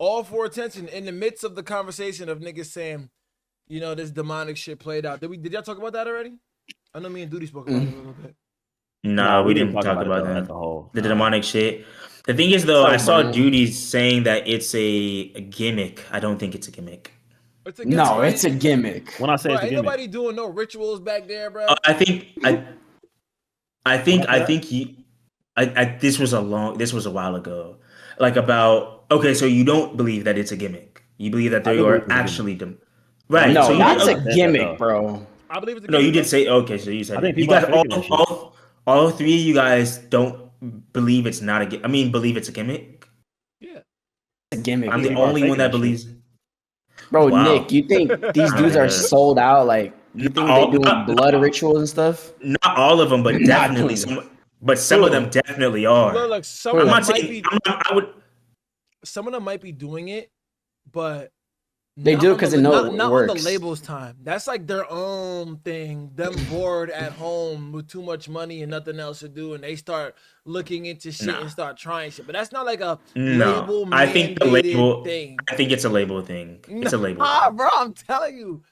all for attention in the midst of the conversation of niggas saying, you know, this demonic shit played out. Did y'all talk about that already? I know me and Duty spoke about it a little bit. No, we didn't talk about that. The demonic shit. The thing is, though, I saw Duty saying that it's a gimmick. I don't think it's a gimmick. It's a gimmick, right? It's a gimmick. When I say it's a ain't gimmick, nobody doing no rituals back there, bro. I think this was a while ago. Like okay, so you don't believe that it's a gimmick. You believe that they are actually right. No, so that's a gimmick, bro. I believe it's a No, gimmick. you did say okay, so you said I think you people guys all three of you guys don't believe it's not a gimmick. I mean, believe it's a gimmick. Yeah. It's a gimmick. I'm the only one that believes. Bro, Wow. Nick, you think these dudes are sold out? Like, you think they doing blood rituals and stuff? Not all of them, but definitely some. But some of them definitely are. Look, some of them might be doing it, but they do because they know it not works. on the label's time. That's like their own thing. Them bored at home with too much money and nothing else to do, and they start looking into shit and start trying shit. But that's not like a label. I think the label thing. I think it's a label thing. It's a label. Bro, I'm telling you.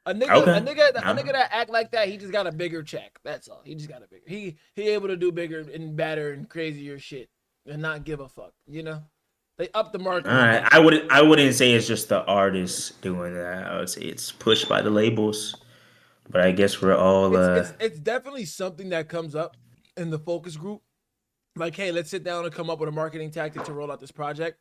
A nigga that act like that, he just got a bigger check. That's all. He just got a bigger. He able to do bigger and badder and crazier shit and not give a fuck. You know, they up the market. All right, I wouldn't say it's just the artists doing that. I would say it's pushed by the labels. But I guess we're all. It's definitely something that comes up in the focus group. Like, hey, let's sit down and come up with a marketing tactic to roll out this project.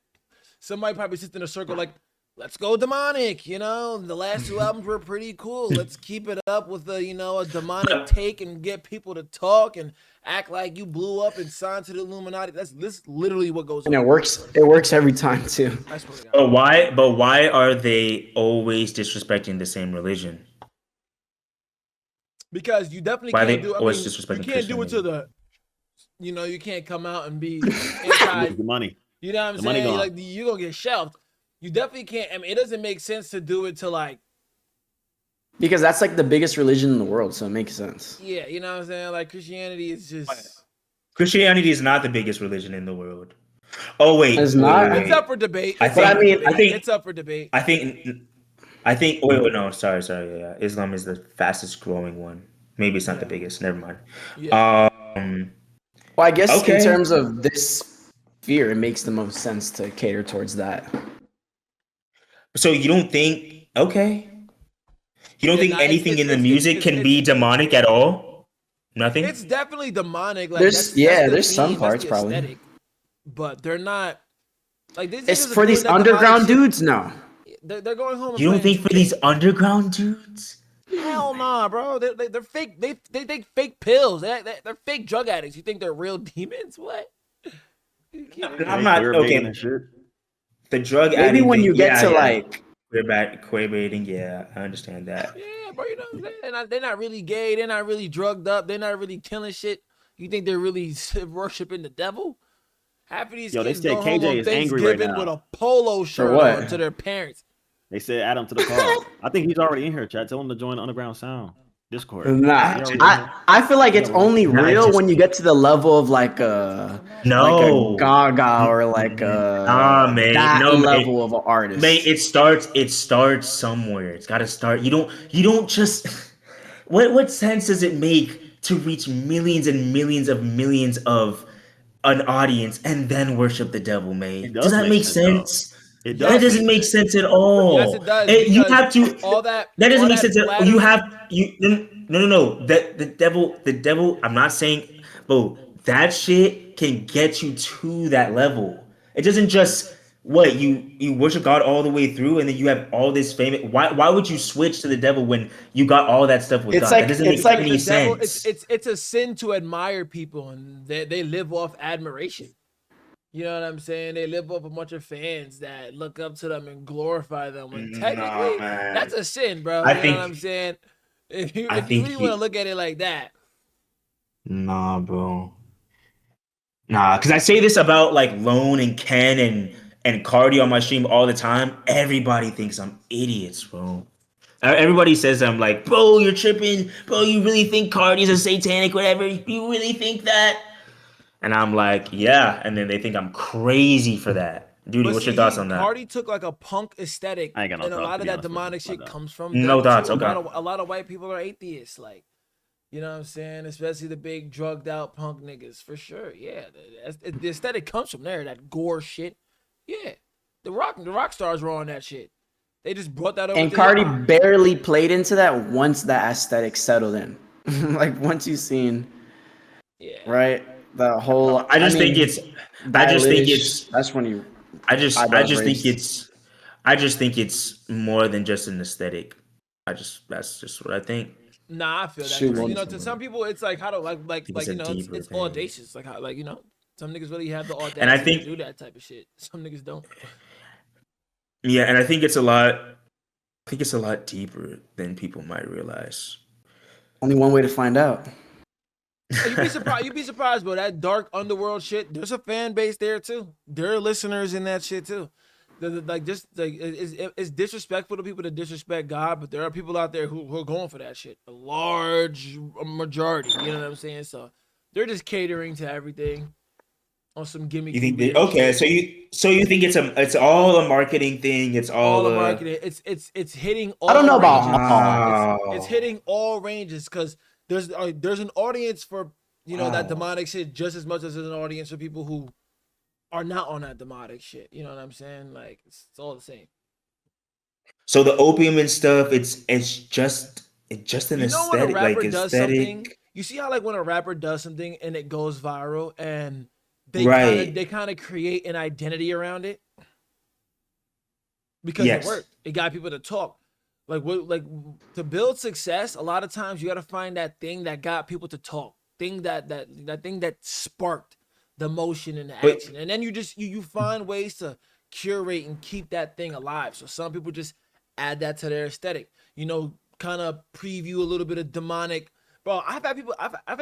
Somebody probably sits in a circle like, let's go demonic, you know, the last two albums were pretty cool. Let's keep it up with a demonic take and get people to talk and act like you blew up and signed to the Illuminati. That's literally what goes on. And it works every time too. But why are they always disrespecting the same religion? Because you definitely can't do you can't do it to the, you can't come out and be anti the money. You know what I'm saying? Like, you're gonna get shelved. You definitely can't. I mean, it doesn't make sense to do it to like. Because that's like the biggest religion in the world, so it makes sense. Yeah, you know what I'm saying? Like, Christianity is just. Christianity is not the biggest religion in the world. Oh wait, it's not. It's up for debate. I think it's up for debate. I think. Wait, no, sorry. Yeah, Islam is the fastest growing one. Maybe it's not the biggest. Never mind. Yeah. Well, I guess in terms of this sphere, it makes the most sense to cater towards that. So you don't think anything in the music can be demonic at all? Nothing? It's definitely demonic. Like, there's some parts probably. Aesthetic, but they're not like this. It's for these underground dudes now. They're going home. You don't think for these underground dudes? Hell nah, bro. They're fake. They take fake pills. They're fake drug addicts. You think they're real demons? What? I'm not okay. The drug addict. Maybe when you get to like queerating, yeah, I understand that. Yeah, bro, you know, they're not really gay. They're not really drugged up. They're not really killing shit. You think they're really worshiping the devil? Half of these kids they go said home KJ on is angry right Thanksgiving now with a polo shirt on to their parents. They said add him to the call. I think he's already in here, chat. Tell him to join Underground Sound Discord. Nah, I feel like it's only real when you get to the level of like a Gaga or like level of an artist. Mate, it starts somewhere. It's got to start. You don't just. What sense does it make to reach millions and millions of an audience and then worship the devil, mate? Does that make sense? It does. That doesn't make sense at all. Yes, it does. You have to. All that doesn't make sense. No. The devil. I'm not saying, bro. That shit can get you to that level. It doesn't just you worship God all the way through, and then you have all this fame. Why would you switch to the devil when you got all that stuff with God? That doesn't make any sense. It's a sin to admire people, and they live off admiration. You know what I'm saying? They live off a bunch of fans that look up to them and glorify them. When technically, that's a sin, bro. You know what I'm saying? If you really want to look at it like that. Nah, bro. Nah, because I say this about like Lone and Ken and Cardi on my stream all the time. Everybody thinks I'm idiots, bro. Everybody says I'm like, bro, you're tripping. Bro, you really think Cardi's a satanic, whatever? You really think that? And I'm like, yeah. And then they think I'm crazy for that. Duty, what's your thoughts on that? Cardi took like a punk aesthetic, I ain't got no and a thoughts, lot to of be that honest with you. demonic shit But, comes from No them, thoughts, too. okay. A lot of white people are atheists, like, you know what I'm saying? Especially the big drugged out punk niggas, for sure. Yeah, the aesthetic comes from there. That gore shit. Yeah, the rock stars were on that shit. They just brought that over. And to Cardi hip-hop. barely played into that once the aesthetic settled in. Like once you've seen, Yeah. right, the whole. I just think mean, it's. I just think Eilish, it's. that's when you I just. I eyebrows just think raised. it's. I just think it's more than just an aesthetic. That's just what I think. Nah, I feel that Shoot, because well, to some people it's like how to I think it's a deeper it's thing. audacious, like how some niggas really have the And I audacity think, to do that type of shit. Some niggas don't. yeah, and I think it's a lot. I think it's a lot deeper than people might realize. only one way to find out. You'd be surprised. You'd be surprised, bro. That dark underworld shit. There's a fan base there too. There are listeners in that shit too. It's disrespectful to people to disrespect God, but there are people out there who are going for that shit. A large majority. You know what I'm saying? So they're just catering to everything on some gimmicky. You think weird okay? shit. So you think it's all a marketing thing? It's all the marketing. It's hitting all. I don't know about ranges. all. It's hitting all ranges because there's an audience for that Wow. demonic shit just as much as there's an audience for people who are not on that demonic shit. You know what I'm saying? Like it's all the same. So the opium and stuff, it's just an You know when a aesthetic, rapper like does something, aesthetic. you see how like when a rapper does something and it goes viral and they Right. kind of create an identity around it because Yes. it worked. It got people to talk. Like to build success, a lot of times you got to find that thing that got people to talk. Thing that thing that sparked the motion and the But action. And then you find ways to curate and keep that thing alive. So some people just add that to their aesthetic. Kind of preview a little bit of demonic. Bro, I've had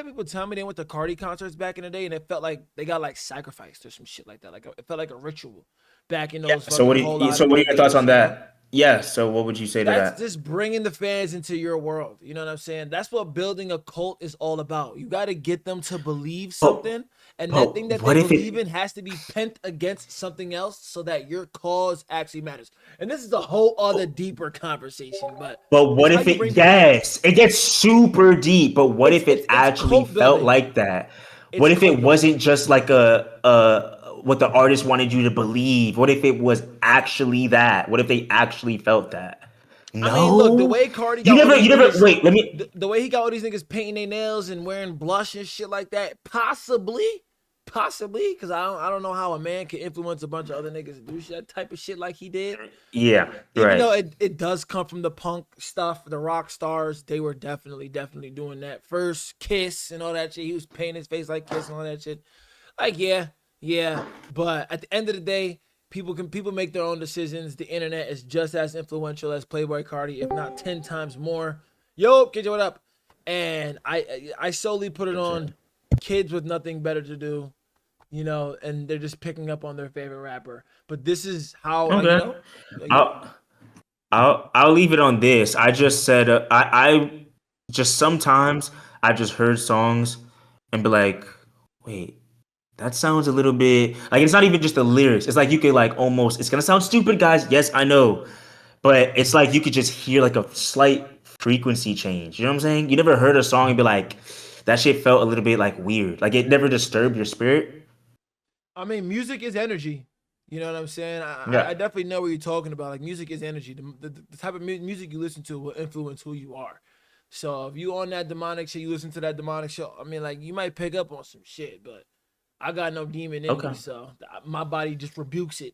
people tell me they went to Cardi concerts back in the day and it felt like they got like sacrificed or some shit like that. Like it felt like a ritual back in those. so what do you, so what are your thoughts on that? Yeah. So what would you say to That's that? just bringing the fans into your world. You know what I'm saying? That's what building a cult is all about. You got to get them to believe something, and that thing that they believe in has to be pent against something else so that your cause actually matters. And this is a whole other deeper conversation. But what if it? Yes, it gets super deep. But what if it actually felt like that? What if it wasn't just like what the artist wanted you to believe? What if it was actually that? What if they actually felt that? No. I mean, look, the way Cardi got the way he got all these niggas painting their nails and wearing blush and shit like that, possibly, because I don't know how a man can influence a bunch of other niggas to do that type of shit like he did. Yeah, even though it does come from the punk stuff, the rock stars, they were definitely doing that. First Kiss and all that shit, he was painting his face like Kiss and all that shit. Like yeah, but at the end of the day, people make their own decisions. The internet is just as influential as Playboy Cardi, if not 10 times more. Yo, KJ, what up? And I solely put it on kids with nothing better to do, and they're just picking up on their favorite rapper. But this is how I'll leave it on this. I just said I just sometimes I just heard songs and be like, wait, that sounds a little bit like it's not even just the lyrics. It's like you could like almost. It's gonna sound stupid, guys. Yes, I know, but it's like you could just hear like a slight frequency change. You know what I'm saying? You never heard a song and be like, that shit felt a little bit like weird. Like it never disturbed your spirit. I mean, music is energy. You know what I'm saying? I definitely know what you're talking about. Like music is energy. The type of music you listen to will influence who you are. So if you on that demonic shit, you listen to that demonic shit. I mean, like you might pick up on some shit, but I got no demon in me, so my body just rebukes it.